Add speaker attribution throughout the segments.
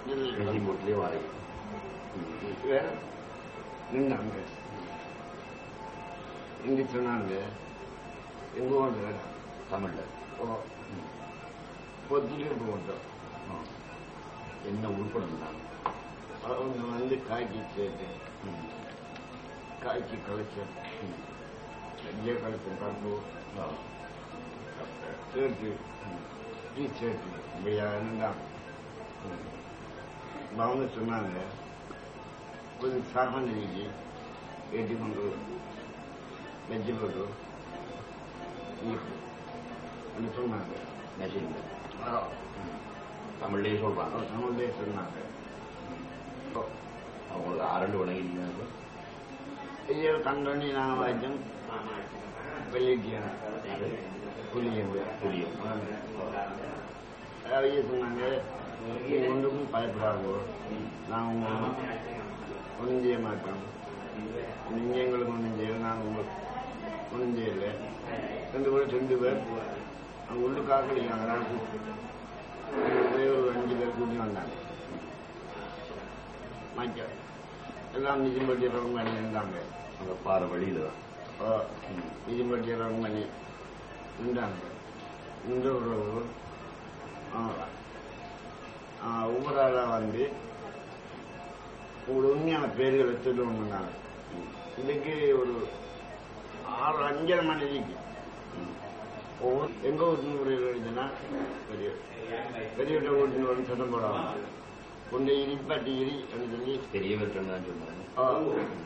Speaker 1: போட்டிலே வாரி
Speaker 2: நின்றாங்க. இங்க சொன்னாங்க எங்க வந்து
Speaker 1: தமிழ்ல
Speaker 2: பொத்திலே போட்டோம்.
Speaker 1: என்ன உருப்படம் தான்
Speaker 2: அவங்க வந்து காய்ச்சி சேர்த்து காய்ச்சி கலைச்சேன். நெய்ய கலைச்சேன் கருப்பு சேர்த்து டீ சேர்த்து இப்படியாண்டாங்க. அவங்க சொன்னாங்க கொஞ்சம் சாகண்டிக்கு ஏற்றி கொண்டு வெஜ்ஜு போட்டு சொன்னாங்க.
Speaker 1: மெஷின் தமிழ்லேயே சொல்றாங்க.
Speaker 2: தமிழ்லேயே சொன்னாங்க.
Speaker 1: அவங்களுக்கு அரண்டு வணங்கிட்டீங்க.
Speaker 2: ஐயோ கண்டோன்னி நாங்கள் வாய்ச்சோம் வெளியிட்டியான புளியம் ஐயா சொன்னாங்க ஒன்றுக்கும் பயப்படாதோ, நாங்கள் ஒன்றும் செய்ய மாட்டோம், நீங்கள் எங்களுக்கு ஒன்றும் செய்யலை, நாங்கள் உங்களுக்கு ஒன்றும் செய்யலை. 2 பேர் அவங்க உள்ளுக்காக அதனால் ஒரு 5 பேர் கூட்டி வந்தாங்க. மாய்க்க எல்லாம் நிஜம்பட்டி ரவுண்ட் பண்ணி இருந்தாங்க.
Speaker 1: அந்த பாறை வழியில் தான்
Speaker 2: நிஜம்பட்டி ரவுண்ட் பண்ணி இருந்தாங்க. இந்த ஒரு ஒவ்வொரு ஆளாக வந்து உங்களோட உண்மையான பேர்களை சொல்லணுன்னாங்க. இன்னைக்கு ஒரு 6-5 மணிக்கு ஒவ்வொரு எங்க ஊட்டினு எழுதுனா பெரிய பெரிய ஊட்டினு சட்டம் போடாமல் கொண்டு இடிப்பாட்டி இடி என்று சொல்லி
Speaker 1: பெரிய வெட்டுன்னு சொன்னாங்க.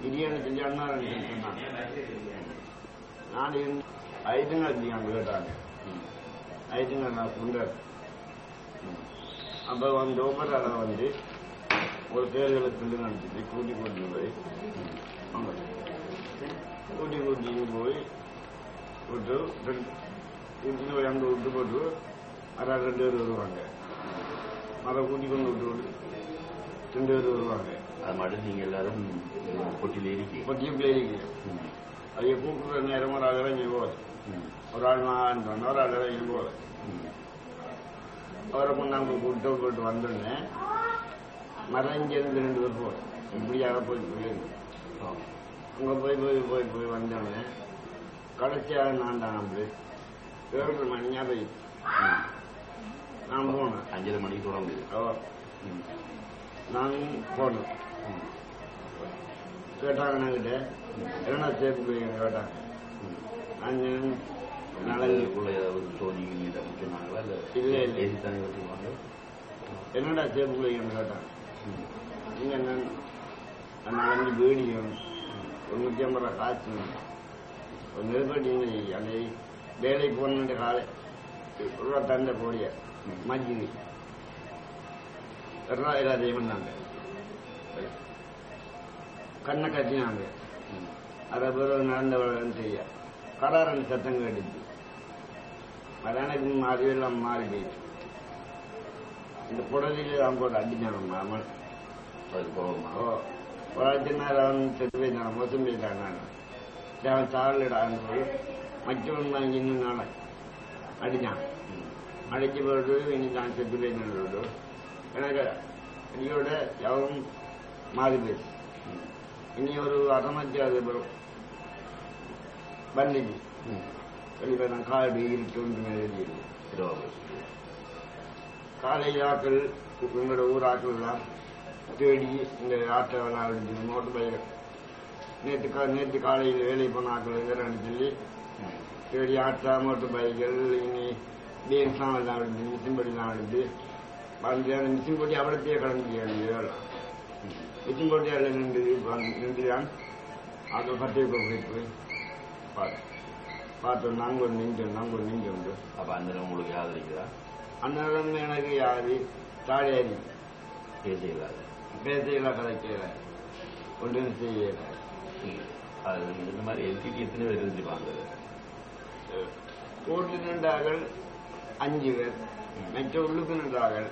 Speaker 2: இடியான்னு சொல்லி அண்ணாரன் சொன்னாங்க. நான் ஐதுங்க அடிக்காங்க கேட்டாங்க. ஐதுங்க நான் குண்டர். அப்ப வந்து ஒவ்வொரு ஆளா வந்து ஒரு பேர்களை சொல்லி நினைச்சிட்டு கூட்டி கூட்டி போய் கூட்டி போய் விட்டு கூட்டிட்டு போய் அங்கே விட்டு போட்டு அதை 2 பேர் வருவாங்க. அதை கூட்டி கொண்டு விட்டு 2 பேர் வருவாங்க.
Speaker 1: அது மட்டும் நீங்க எல்லாரும் பொட்டியில இருக்கீங்க.
Speaker 2: பொட்டியில் இருக்கீங்க. அதை கூப்பிடுற நேரம் ஒரு ஆள் இறங்கி போகுது. ஒரு ஆள் நான் சொன்ன ஒரு ஆள் இறங்கி போகுது. அவரை கொண்டாங்க கூட்டு போட்டு வந்தோடனே மறைஞ்சிருந்து 2 பேர் போகுது. இப்படியாக போய் அங்கே போய் வந்தோடனே கடைசியாக நான் தான் அப்படி 7 மணியா போய் நான் போனேன்.
Speaker 1: 5:30 மணிக்கு தொடங்குது.
Speaker 2: நான் போனேன். கேட்டாங்க நாங்கிட்ட என்ன சேர்த்து போய் கேட்டாங்க.
Speaker 1: நாளைக்குள்ள ஏதாவது சோதிங்க சொன்னாங்களா?
Speaker 2: இல்லை
Speaker 1: தானே வச்சுருவாங்க.
Speaker 2: என்னடா சேர்த்து போய்ன்னு கேட்டாங்க. நீங்க என்ன 4-5 பீடியும் 150 ரூபா காசு ஒரு நெருப்பட்டி அந்த வேலைக்கு போன காலை ரூபா தண்டை போடிய மஜ்ஜி ரூபா எல்லாத்தையும் பண்ணாங்க. கண்ணை கட்டினாங்க. அதை பிறகு நடந்தவர்கள் செய்ய கடாரன் சத்தம் கேட்டுச்சு. அது எனக்கு அறிவெல்லாம் மாறி போயிடுச்சு. இந்த புடலில் அவன் போட்டு அடிச்சாங்க மாமன். ஒரு சின்ன செத்து போயிட்டான், மொத்தம் போயிட்டான். நான் சாலிடான்னு போய் மற்றவன் தான் இன்னும் நாளை அடித்தான். அடிச்சு போட்டு இனி நான் செத்து போயிட்டு எனக்கு அடியோட யாவும் மாறி போயிடுச்சு. இனி ஒரு அரைமத்தியாவது வரும் வந்துச்சு. வெளியே நான் காடு இருட்டு காலையில் ஆக்கள் எங்களோட ஊர் ஆக்கள் தான் தேடி இந்த ஆட்டை விளையாடு மோட்டர் பைக் நேற்று காலையில் வேலை போன ஆக்கள் எங்கன்னு சொல்லி தேடி ஆட்டா மோட்டர் பைக்கள் இனி பீன்ஸ்லாம் விளையாடுது, மிஷின் பொடிலாம் ஆடுது. வந்து அந்த மிஷின் பொடி அவடத்தையே கிளம்பி வேலை மிஷின் பொடியால் நின்றுதான் ஆக்கள் பட்டை போய் பார்த்தோம். நாங்கள் ஒரு நெஞ்சு உண்டு.
Speaker 1: அப்ப அந்த உங்களுக்கு யாரு இருக்கிறா?
Speaker 2: அந்நேரம் எனக்கு யாரு தாடியாரி பேசையில கதைக்கல ஒன்றும் செய்யல.
Speaker 1: அது இந்த மாதிரி எல்டிக்கு எத்தனை பேர் இருந்துப்பாங்க?
Speaker 2: கூட்டு நின்றார்கள் 5 பேர். மற்ற உள்ளுக்கு நின்றார்கள்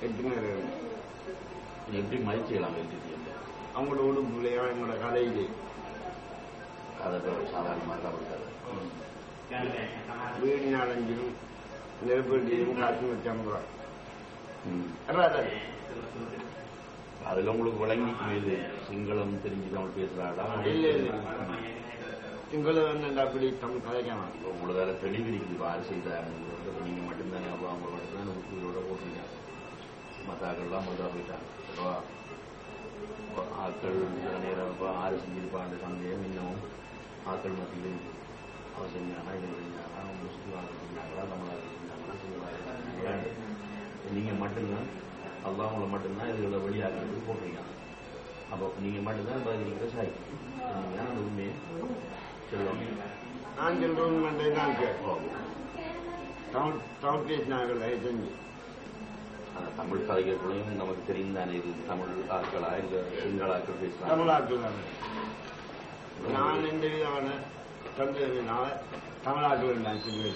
Speaker 2: 8 பேர்.
Speaker 1: எப்படி மதிச்சு செய்யலாம் எல்டிடி?
Speaker 2: அவங்களோட உடுப்புலையா எங்களோட கதையிலே
Speaker 1: கதை சாதாரணமாக கதை
Speaker 2: வீடு 4-5 நெருப்பட்டியும் காசு 50 ரூபா
Speaker 1: அதுல உங்களுக்கு வழங்கி இது சிங்களம் தெரிஞ்சு தமிழ் பேசுறாடா?
Speaker 2: இல்ல இல்ல, சிங்களம் அப்படி தமிழ் கலைக்கலாம்.
Speaker 1: உங்களுக்கு அதில் தெளிவு இருக்குது. யார் செய்தாங்க நீங்க மட்டும்தானே, அப்போ அவங்க மட்டும்தான் உயிரோட போட்டுருக்காங்க. மத்தாக்கள்லாம் மொதல் போயிட்டாங்க. ஆட்கள் நேரம் இப்போ ஆறு செஞ்சிருப்பாங்க சந்தேகம் இன்னமும் ஆட்கள் மத்தியில் அவன் செஞ்சாங்கன்னா இது செஞ்சாங்கன்னா முஸ்லீம் ஆட்கள் செஞ்சாங்களா தமிழாக செஞ்சாங்களா செஞ்சாங்க. நீங்க மட்டும்தான் அல்லாஹ் உங்களை மட்டும்தான் இதுகளை வெளியாகிறது போட்டிருக்காங்க. அப்போ நீங்க மட்டும்தான் பதினீங்க சாய் நீங்க அந்த உண்மையை சொல்லுவாங்க.
Speaker 2: நான் சொல்றது தான் தமிழ் பேசினார்கள் செஞ்சு
Speaker 1: அந்த தமிழ் கதைகளும் நமக்கு தெரிந்தானே இது தமிழ் ஆட்களா இல்லை சிங்கள ஆட்கள் பேசுறாங்க?
Speaker 2: தமிழ் ஆட்கள் தான். நான் எந்த விதமான சந்தேகத்தினால தமிழ் ஆட்கள் நான் சொல்லி